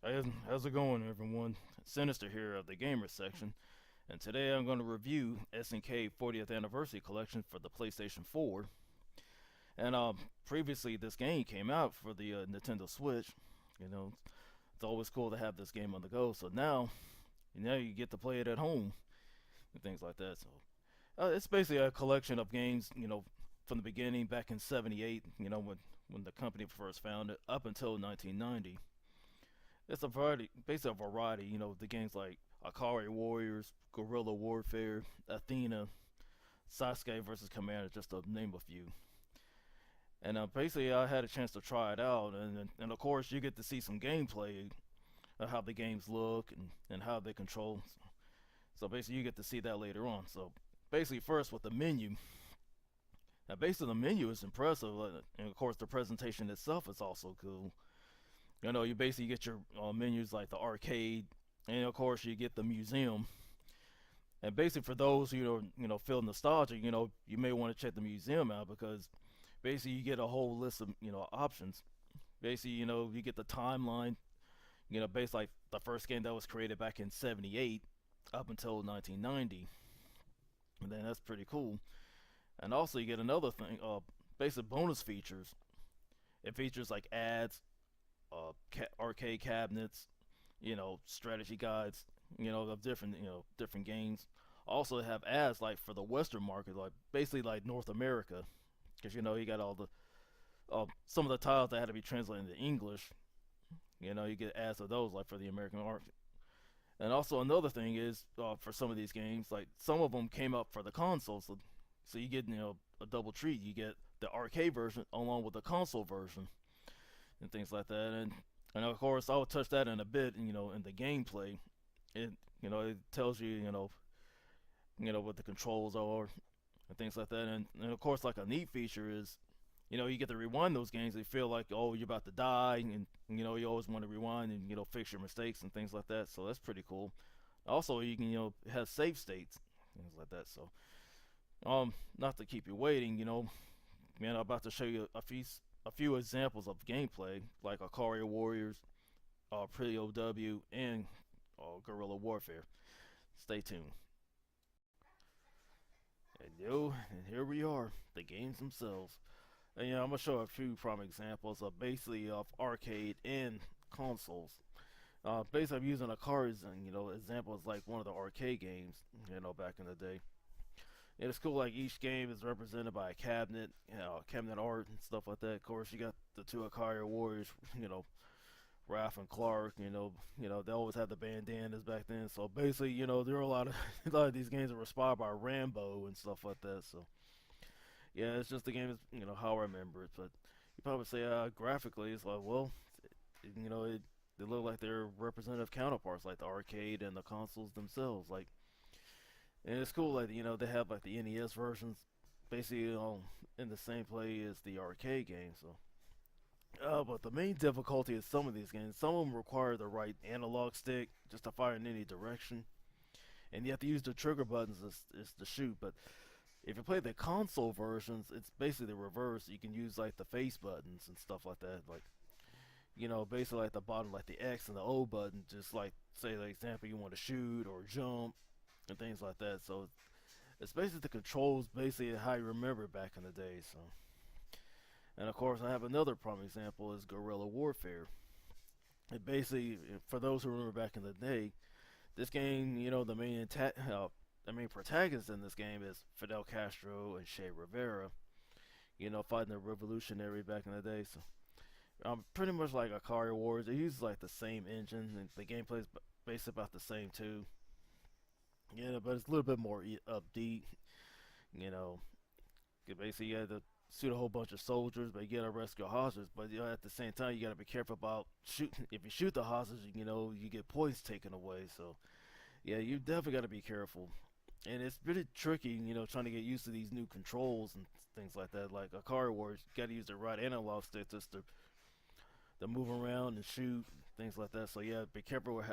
How's it going, everyone? Sinister here of the Gamer section, and today I'm going to review SNK 40th Anniversary Collection for the PlayStation 4. And previously, this game came out for the Nintendo Switch. You know, it's always cool to have this game on the go. So now you get to play it at home and things like that. So it's basically a collection of games. From the beginning back in '78. When the company first founded, up until 1990. It's a variety, basically a variety. The games like Akari Warriors, Guerrilla Warfare, Athena, Sasuke versus Commander, just to name a few. And basically, I had a chance to try it out, and of course, you get to see some gameplay of how the games look and how they control. So basically, you get to see that later on. So basically, first with the menu. Now, basically, the menu is impressive, and of course, the presentation itself is also cool. You basically get your menus like the arcade, and of course you get the museum. And basically, for those who are feel nostalgic, you may want to check the museum out because basically you get a whole list of options. Basically, you get the timeline. Based like the first game that was created back in '78 up until 1990, and then that's pretty cool. And also you get another thing, basic bonus features. It features like ads, arcade cabinets, strategy guides, of different games. Also have ads like for the Western market, like basically like North America, because you got all the some of the titles that had to be translated into English. You get ads of those like for the American market. And also another thing is for some of these games, like some of them came up for the console, so you get a double treat. You get the arcade version along with the console version and things like that. And of course, I'll touch that in a bit. In the gameplay, it tells you what the controls are and things like that. And of course, like a neat feature is, you get to rewind those games. They feel like you're about to die, and you always want to rewind and fix your mistakes and things like that. So that's pretty cool. Also, you can have save states, things like that. So not to keep you waiting, man, I'm about to show you a few examples of gameplay like Akari Warriors, Pretty OW, and Guerrilla Warfare. Stay tuned. And here we are, the games themselves. And I'm gonna show a few prime examples of basically of arcade and consoles. Basically, I'm using Akari's example as like one of the arcade games, back in the day. And it's cool, like each game is represented by a cabinet, cabinet art and stuff like that. Of course, you got the two Akari Warriors, Raph and Clark. They always had the bandanas back then. So basically, there are a lot of a lot of these games are inspired by Rambo and stuff like that. So yeah, it's just the game is how I remember it. But you probably say graphically, it's like well, they look like they're representative counterparts, like the arcade and the consoles themselves. Like, and it's cool, like they have like the NES versions, basically in the same play as the arcade game. So but the main difficulty is some of these games. Some of them require the right analog stick just to fire in any direction, and you have to use the trigger buttons is to shoot. But if you play the console versions, it's basically the reverse. You can use like the face buttons and stuff like that. Like basically like the bottom, like the X and the O button, just like say, like example, you want to shoot or jump and things like that. So it's basically the controls, basically how you remember it back in the day. So. And of course, I have another prime example is Guerrilla Warfare. It basically, for those who remember back in the day, this game, the main protagonist in this game is Fidel Castro and Che Rivera. Fighting the revolutionary back in the day. So, pretty much like Akari Wars. It uses like the same engine, and the gameplay is basically about the same too. But it's a little bit more upbeat. You know, basically you have to shoot a whole bunch of soldiers, but you gotta rescue hostages. But at the same time, you gotta be careful about shooting. If you shoot the hostages, you get points taken away. So yeah, you definitely gotta be careful. And it's pretty tricky, trying to get used to these new controls and things like that. Like a car wars, you gotta use the right analog stick just to move around and shoot, things like that. So yeah, be careful with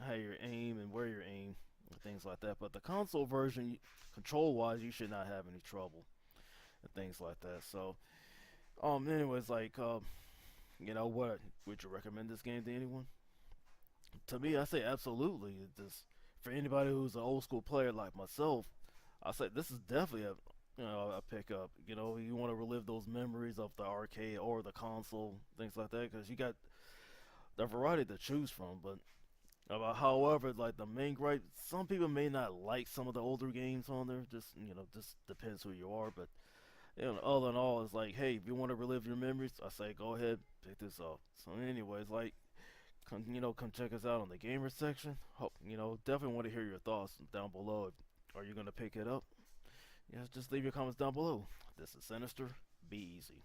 how you aim and where you aim, and things like that. But the console version, control-wise, you should not have any trouble and things like that. So, anyways, like, what would you recommend this game to anyone? To me, I say absolutely. It just for anybody who's an old school player like myself, I say this is definitely a pickup. You know, you want to relive those memories of the arcade or the console, things like that, because you got the variety to choose from. But however, like the main gripe, some people may not like some of the older games on there. Just depends who you are. But all in all, it's like, hey, if you want to relive your memories, I say go ahead, pick this up. So, anyways, like, come check us out on the gamer section. Definitely want to hear your thoughts down below. Are you gonna pick it up? Yeah, just leave your comments down below. This is Sinister. Be easy.